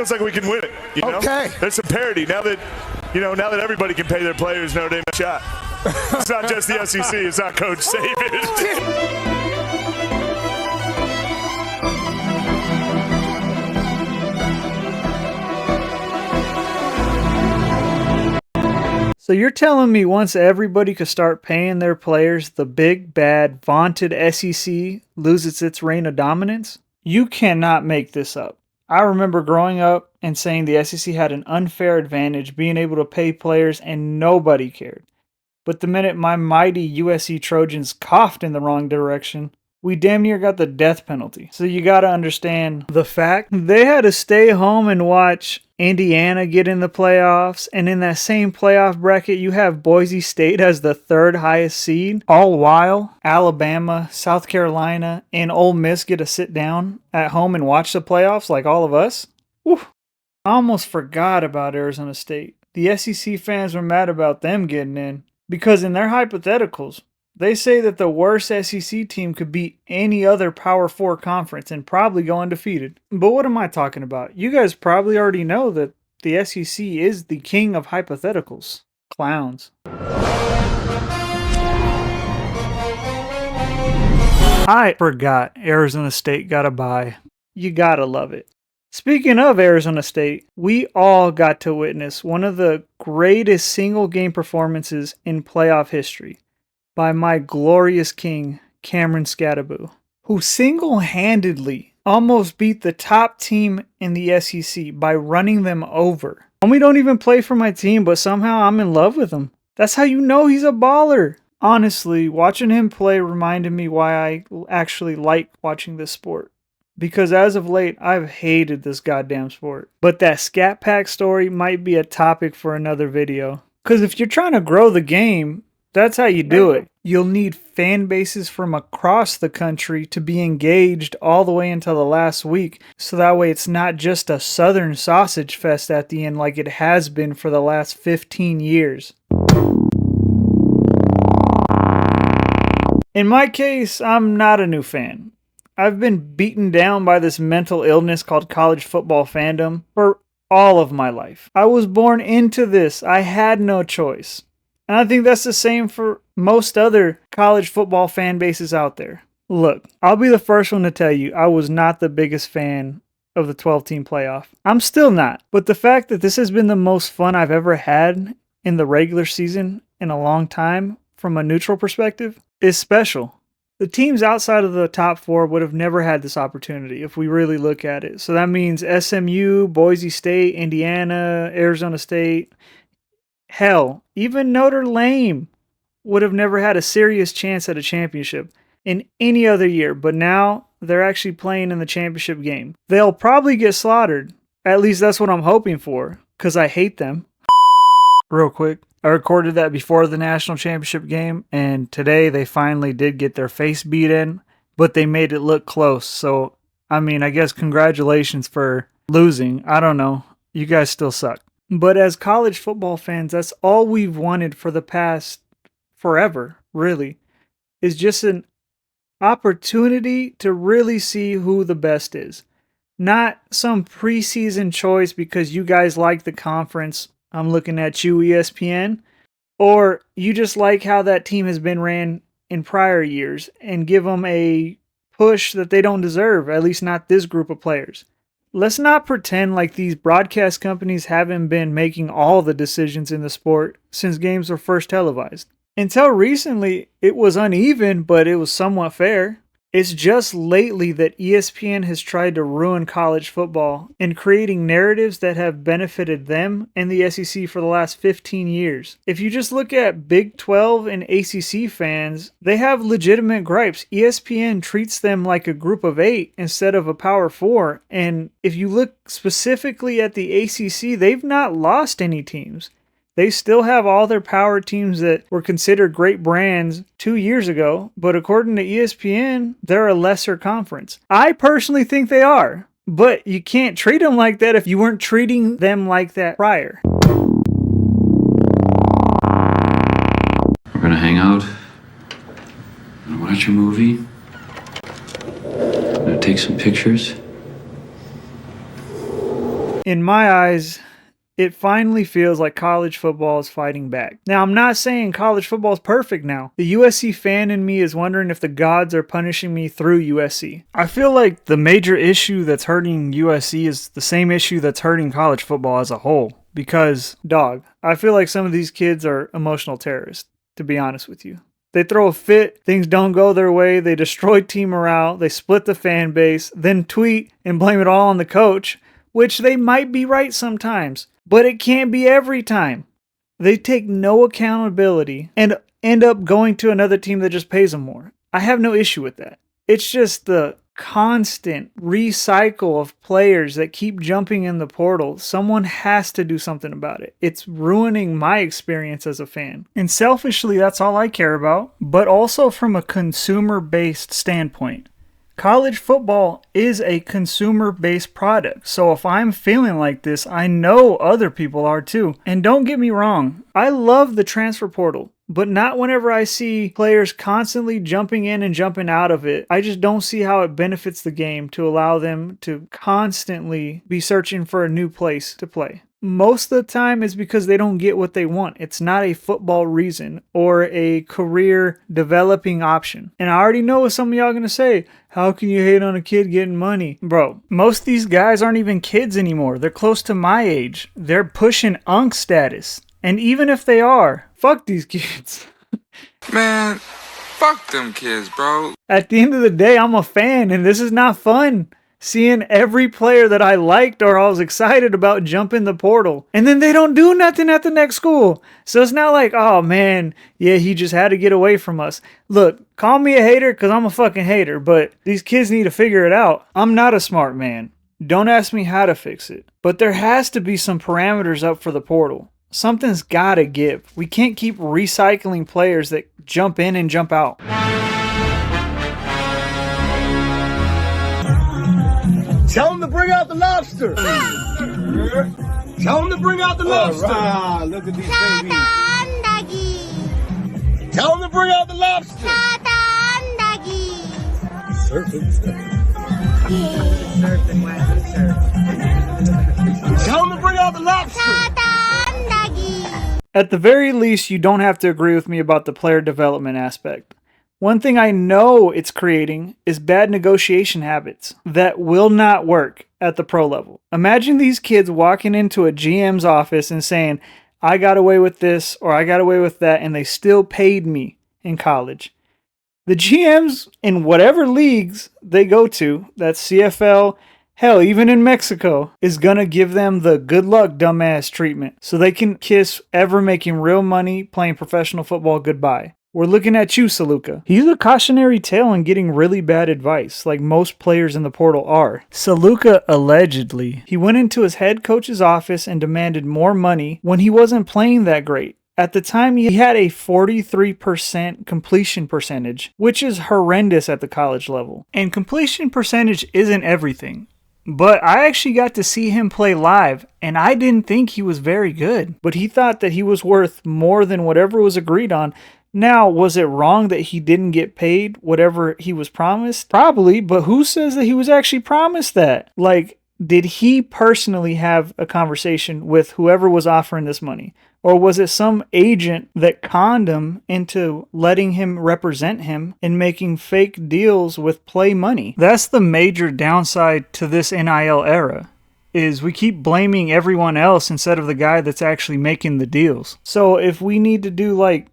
Feels like we can win it. You know? Okay. There's some parity now that everybody can pay their players. Notre Dame a shot. It's not just the SEC. It's not Coach Saban. So you're telling me once everybody could start paying their players, the big, bad, vaunted SEC loses its reign of dominance? You cannot make this up. I remember growing up and saying the SEC had an unfair advantage being able to pay players and nobody cared. But the minute my mighty USC Trojans coughed in the wrong direction, we damn near got the death penalty. So you gotta understand the fact they had to stay home and watch Indiana get in the playoffs, and in that same playoff bracket you have Boise State as the third highest seed, all while Alabama, South Carolina, and Ole Miss get to sit down at home and watch the playoffs like all of us. Whew. I almost forgot about Arizona State. The SEC fans were mad about them getting in, because in their hypotheticals, they say that the worst SEC team could beat any other Power 4 conference and probably go undefeated. But what am I talking about? You guys probably already know that the SEC is the king of hypotheticals. Clowns. I forgot Arizona State got a bye. You gotta love it. Speaking of Arizona State, we all got to witness one of the greatest single game performances in playoff history by my glorious king, Cameron Skattebo, who single-handedly almost beat the top team in the SEC by running them over. Homie don't even play for my team, but somehow I'm in love with him. That's how you know he's a baller. Honestly, watching him play reminded me why I actually like watching this sport. Because as of late, I've hated this goddamn sport. But that Scat Pack story might be a topic for another video. Because if you're trying to grow the game, that's how you do it. You'll need fan bases from across the country to be engaged all the way until the last week. So that way it's not just a southern sausage fest at the end like it has been for the last 15 years. In my case, I'm not a new fan. I've been beaten down by this mental illness called college football fandom for all of my life. I was born into this. I had no choice. And I think that's the same for most other college football fan bases out there. Look, I'll be the first one to tell you I was not the biggest fan of the 12-team playoff. I'm still not. But the fact that this has been the most fun I've ever had in the regular season in a long time from a neutral perspective is special. The teams outside of the top four would have never had this opportunity if we really look at it. So that means SMU, Boise State, Indiana, Arizona State. Hell, even Notre Dame would have never had a serious chance at a championship in any other year, but now they're actually playing in the championship game. They'll probably get slaughtered. At least that's what I'm hoping for, because I hate them. Real quick, I recorded that before the national championship game, and today they finally did get their face beat in, but they made it look close. So, I mean, I guess congratulations for losing. I don't know. You guys still suck. But as college football fans, that's all we've wanted for the past forever, really, is just an opportunity to really see who the best is. Not some preseason choice because you guys like the conference. I'm looking at you, ESPN. Or you just like how that team has been ran in prior years and give them a push that they don't deserve, at least not this group of players. Let's not pretend like these broadcast companies haven't been making all the decisions in the sport since games were first televised. Until recently, it was uneven, but it was somewhat fair. It's just lately that ESPN has tried to ruin college football in creating narratives that have benefited them and the SEC for the last 15 years. If you just look at Big 12 and ACC fans, they have legitimate gripes. ESPN treats them like a group of 8 instead of a Power 4. And if you look specifically at the ACC, they've not lost any teams. They still have all their power teams that were considered great brands 2 years ago, but according to ESPN, they're a lesser conference. I personally think they are, but you can't treat them like that if you weren't treating them like that prior. We're gonna hang out, gonna watch a movie, gonna take some pictures. In my eyes, it finally feels like college football is fighting back. Now, I'm not saying college football is perfect now. The USC fan in me is wondering if the gods are punishing me through USC. I feel like the major issue that's hurting USC is the same issue that's hurting college football as a whole. Because, dog, I feel like some of these kids are emotional terrorists, to be honest with you. They throw a fit, things don't go their way, they destroy team morale, they split the fan base, then tweet and blame it all on the coach, which they might be right sometimes. But it can't be every time. They take no accountability and end up going to another team that just pays them more. I have no issue with that. It's just the constant recycle of players that keep jumping in the portal. Someone has to do something about it. It's ruining my experience as a fan. And selfishly, that's all I care about. But also from a consumer-based standpoint. College football is a consumer-based product, so if I'm feeling like this, I know other people are too. And don't get me wrong, I love the transfer portal, but not whenever I see players constantly jumping in and jumping out of it. I just don't see how it benefits the game to allow them to constantly be searching for a new place to play. Most of the time it's because they don't get what they want. It's not a football reason or a career developing option. And I already know what some of y'all are going to say. How can you hate on a kid getting money? Bro, most of these guys aren't even kids anymore. They're close to my age. They're pushing unk status. And even if they are, fuck these kids. Man, fuck them kids, bro. At the end of the day, I'm a fan and this is not fun. Seeing every player that I liked or I was excited about jump in the portal. And then they don't do nothing at the next school. So it's not like, oh man, yeah, he just had to get away from us. Look, call me a hater because I'm a fucking hater, but these kids need to figure it out. I'm not a smart man. Don't ask me how to fix it. But there has to be some parameters up for the portal. Something's gotta give. We can't keep recycling players that jump in and jump out. Tell him to bring out the lobster. Tell him to bring out the lobster. Right. Look at these babies. Tell him to bring out the lobster. Tell him to bring out the lobster. At the very least, you don't have to agree with me about the player development aspect. One thing I know it's creating is bad negotiation habits that will not work at the pro level. Imagine these kids walking into a GM's office and saying, I got away with this or I got away with that, and they still paid me in college. The GMs in whatever leagues they go to, that's CFL, hell, even in Mexico, is gonna give them the good luck dumbass treatment so they can kiss ever making real money playing professional football goodbye. We're looking at you, Saluka. He's a cautionary tale in getting really bad advice, like most players in the portal are. Saluka allegedly. He went into his head coach's office and demanded more money when he wasn't playing that great. At the time, he had a 43% completion percentage, which is horrendous at the college level. And completion percentage isn't everything. But I actually got to see him play live, and I didn't think he was very good. But he thought that he was worth more than whatever was agreed on. Now, was it wrong that he didn't get paid whatever he was promised? Probably, but who says that he was actually promised that? Like, did he personally have a conversation with whoever was offering this money? Or was it some agent that conned him into letting him represent him and making fake deals with play money? That's the major downside to this NIL era, is we keep blaming everyone else instead of the guy that's actually making the deals. So if we need to do like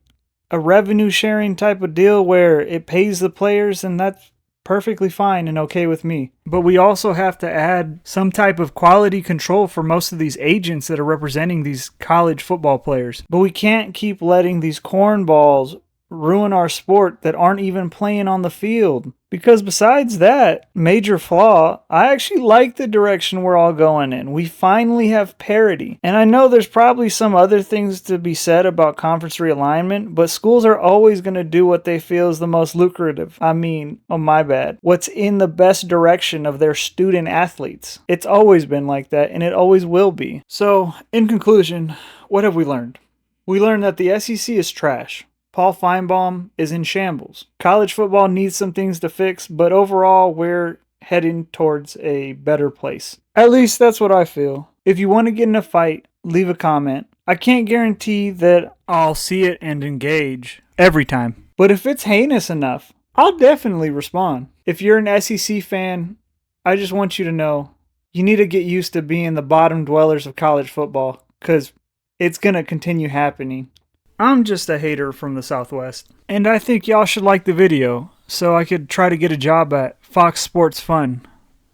a revenue sharing type of deal where it pays the players, then that's perfectly fine and okay with me. But we also have to add some type of quality control for most of these agents that are representing these college football players. But we can't keep letting these cornballs ruin our sport that aren't even playing on the field. Because besides that major flaw, I actually like the direction we're all going in. We finally have parity. And I know there's probably some other things to be said about conference realignment, but schools are always going to do what they feel is the most lucrative. I mean, oh my bad. What's in the best direction of their student athletes. It's always been like that, and it always will be. So, in conclusion, what have we learned? We learned that the SEC is trash. Paul Feinbaum is in shambles. College football needs some things to fix, but overall, we're heading towards a better place. At least that's what I feel. If you want to get in a fight, leave a comment. I can't guarantee that I'll see it and engage every time. But if it's heinous enough, I'll definitely respond. If you're an SEC fan, I just want you to know you need to get used to being the bottom dwellers of college football, because it's going to continue happening. I'm just a hater from the Southwest, and I think y'all should like the video so I could try to get a job at Fox Sports Fun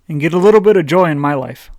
and get a little bit of joy in my life.